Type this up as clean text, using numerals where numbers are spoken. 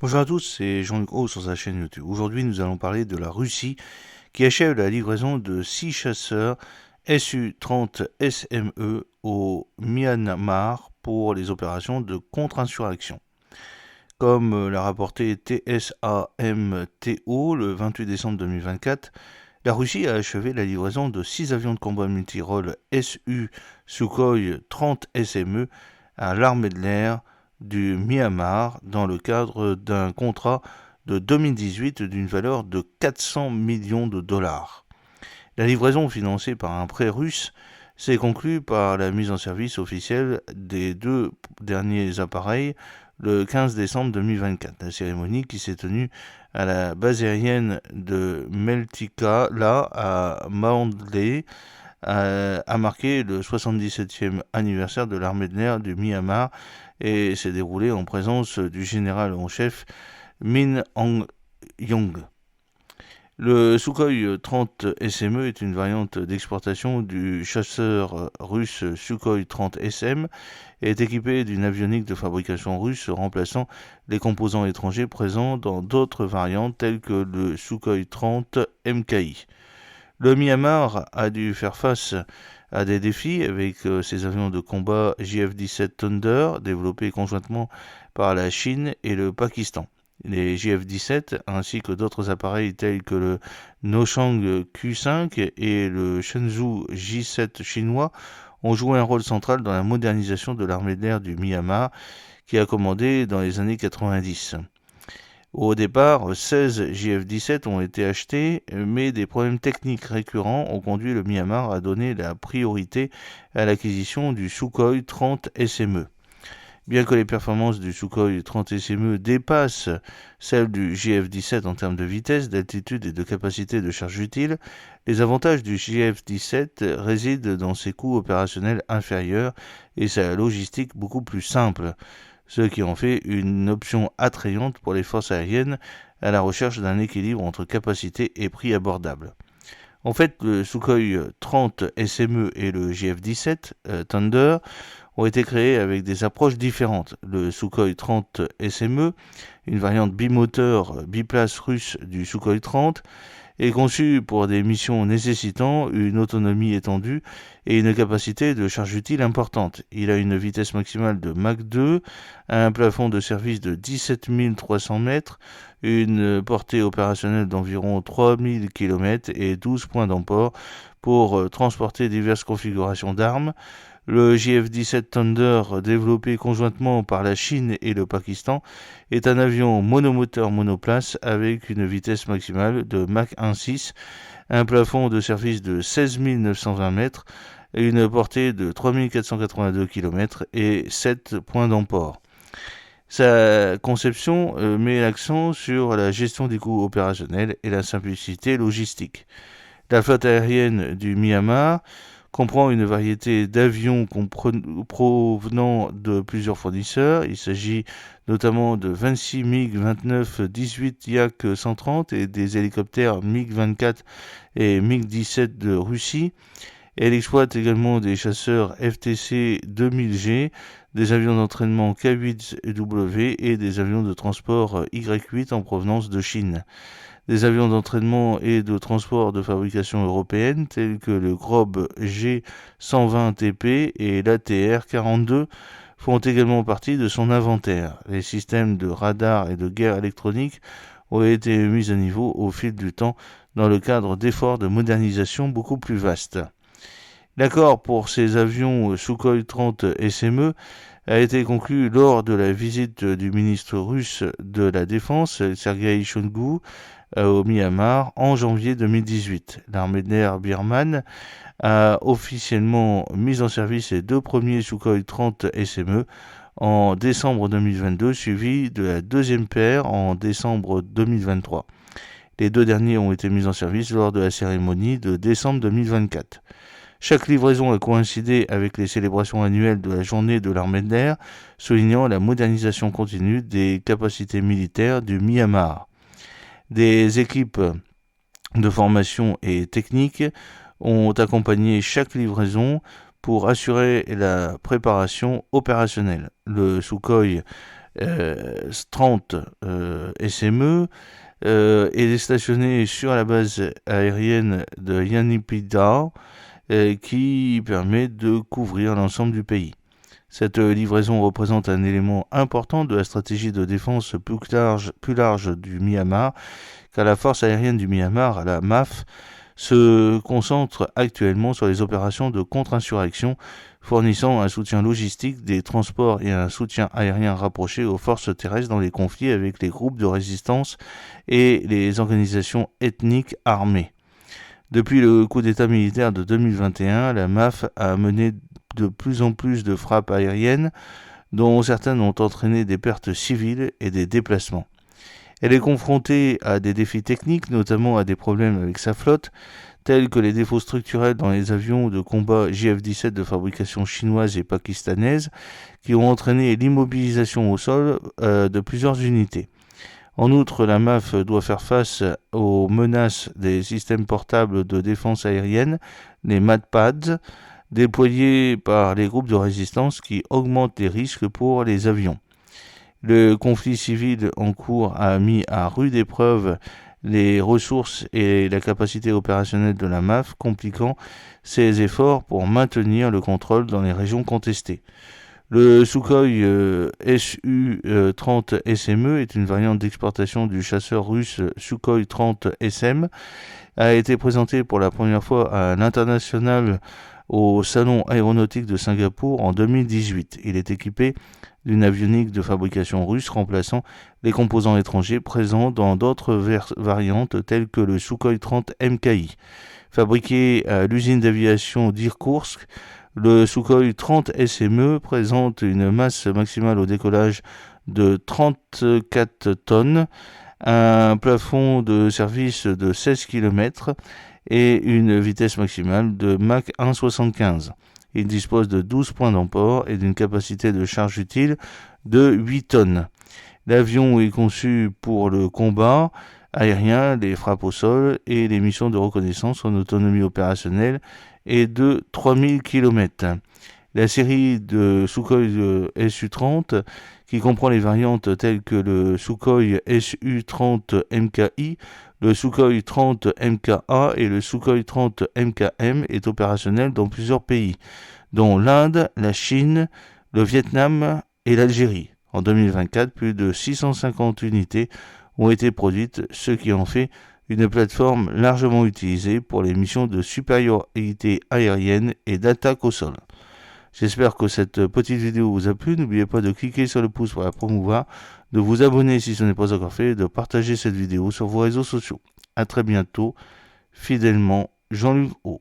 Bonjour à tous, c'est Jean-Luc Roux sur sa chaîne YouTube. Aujourd'hui, nous allons parler de la Russie qui achève la livraison de 6 chasseurs Su-30 SME au Myanmar pour les opérations de contre-insurrection. Comme l'a rapporté TSAMTO le 28 décembre 2024, la Russie a achevé la livraison de 6 avions de combat multirôles Su Sukhoi 30 SME à l'armée de l'air du Myanmar dans le cadre d'un contrat de 2018 d'une valeur de 400 millions de dollars. La livraison, financée par un prêt russe, s'est conclue par la mise en service officielle des 2 derniers appareils le 15 décembre 2024. La cérémonie, qui s'est tenue à la base aérienne de Meltikala à Mandalay, a marqué le 77e anniversaire de l'armée de l'air du Myanmar et s'est déroulée en présence du général en chef Min Aung-yong. Le Sukhoi 30 SME est une variante d'exportation du chasseur russe Sukhoi 30 SM et est équipé d'une avionique de fabrication russe remplaçant les composants étrangers présents dans d'autres variantes telles que le Sukhoi 30 MKI. Le Myanmar a dû faire face à des défis avec ses avions de combat JF-17 Thunder développés conjointement par la Chine et le Pakistan. Les JF-17 ainsi que d'autres appareils tels que le Noshang Q5 et le Shenzhou J7 chinois ont joué un rôle central dans la modernisation de l'armée de l'air du Myanmar qui a commandé dans les années 90. Au départ, 16 JF-17 ont été achetés, mais des problèmes techniques récurrents ont conduit le Myanmar à donner la priorité à l'acquisition du Sukhoi 30 SME. Bien que les performances du Sukhoi 30 SME dépassent celles du JF-17 en termes de vitesse, d'altitude et de capacité de charge utile, les avantages du JF-17 résident dans ses coûts opérationnels inférieurs et sa logistique beaucoup plus simple, ce qui en fait une option attrayante pour les forces aériennes à la recherche d'un équilibre entre capacité et prix abordable. En fait, le Sukhoi 30 SME et le JF-17 Thunder ont été créés avec des approches différentes. Le Sukhoi 30 SME, une variante bimoteur biplace russe du Sukhoi 30, est conçu pour des missions nécessitant une autonomie étendue et une capacité de charge utile importante. Il a une vitesse maximale de Mach 2, un plafond de service de 17 300 mètres, une portée opérationnelle d'environ 3000 km et 12 points d'emport pour transporter diverses configurations d'armes. Le JF-17 Thunder, développé conjointement par la Chine et le Pakistan, est un avion monomoteur monoplace avec une vitesse maximale de Mach 1.6, un plafond de service de 16 920 mètres, une portée de 3482 km et 7 points d'emport. Sa conception met l'accent sur la gestion des coûts opérationnels et la simplicité logistique. La flotte aérienne du Myanmar comprend une variété d'avions provenant de plusieurs fournisseurs. Il s'agit notamment de 26 MiG-29 18 Yak-130 et des hélicoptères MiG-24 et MiG-17 de Russie. Elle exploite également des chasseurs FTC 2000G, des avions d'entraînement K-8W et des avions de transport Y-8 en provenance de Chine. Des avions d'entraînement et de transport de fabrication européenne tels que le Grob G120TP et l'ATR-42 font également partie de son inventaire. Les systèmes de radar et de guerre électronique ont été mis à niveau au fil du temps dans le cadre d'efforts de modernisation beaucoup plus vastes. L'accord pour ces avions Sukhoi 30 SME a été conclu lors de la visite du ministre russe de la Défense, Sergei Shoigu, au Myanmar en janvier 2018. L'armée de l'air birmane a officiellement mis en service les 2 premiers Sukhoi 30 SME en décembre 2022, suivi de la deuxième paire en décembre 2023. Les 2 derniers ont été mis en service lors de la cérémonie de décembre 2024. Chaque livraison a coïncidé avec les célébrations annuelles de la journée de l'armée de l'air, soulignant la modernisation continue des capacités militaires du Myanmar. Des équipes de formation et technique ont accompagné chaque livraison pour assurer la préparation opérationnelle. Le Sukhoi 30 SME. Il est stationné sur la base aérienne de Yanipida qui permet de couvrir l'ensemble du pays. Cette livraison représente un élément important de la stratégie de défense plus large du Myanmar, car la force aérienne du Myanmar, la MAF, se concentre actuellement sur les opérations de contre-insurrection, fournissant un soutien logistique, des transports et un soutien aérien rapproché aux forces terrestres dans les conflits avec les groupes de résistance et les organisations ethniques armées. Depuis le coup d'État militaire de 2021, la MAF a mené de plus en plus de frappes aériennes, dont certaines ont entraîné des pertes civiles et des déplacements. Elle est confrontée à des défis techniques, notamment à des problèmes avec sa flotte, tels que les défauts structurels dans les avions de combat JF-17 de fabrication chinoise et pakistanaise, qui ont entraîné l'immobilisation au sol de plusieurs unités. En outre, la MAF doit faire face aux menaces des systèmes portables de défense aérienne, les MADPADS, déployés par les groupes de résistance qui augmentent les risques pour les avions. Le conflit civil en cours a mis à rude épreuve les ressources et la capacité opérationnelle de la MAF, compliquant ses efforts pour maintenir le contrôle dans les régions contestées. Le Sukhoi Su-30 SME est une variante d'exportation du chasseur russe Sukhoi 30 SM, a été présenté pour la première fois à l'international au Salon aéronautique de Singapour en 2018. Il est équipé d'une avionique de fabrication russe remplaçant les composants étrangers présents dans d'autres variantes telles que le Sukhoi 30 MKI. Fabriqué à l'usine d'aviation d'Irkoutsk, le Sukhoi 30 SME présente une masse maximale au décollage de 34 tonnes, un plafond de service de 16 km et une vitesse maximale de Mach 1,75. Il dispose de 12 points d'emport et d'une capacité de charge utile de 8 tonnes. L'avion est conçu pour le combat aérien, les frappes au sol et les missions de reconnaissance en autonomie opérationnelle et de 3000 km. La série de Sukhoi Su-30, qui comprend les variantes telles que le Sukhoi Su-30 MKI, le Sukhoi 30 MKA et le Sukhoi 30 MKM, est opérationnelle dans plusieurs pays, dont l'Inde, la Chine, le Vietnam et l'Algérie. En 2024, plus de 650 unités ont été produites, ce qui en fait une plateforme largement utilisée pour les missions de supériorité aérienne et d'attaque au sol. J'espère que cette petite vidéo vous a plu. N'oubliez pas de cliquer sur le pouce pour la promouvoir, de vous abonner si ce n'est pas encore fait et de partager cette vidéo sur vos réseaux sociaux. A très bientôt. Fidèlement, Jean-Luc O.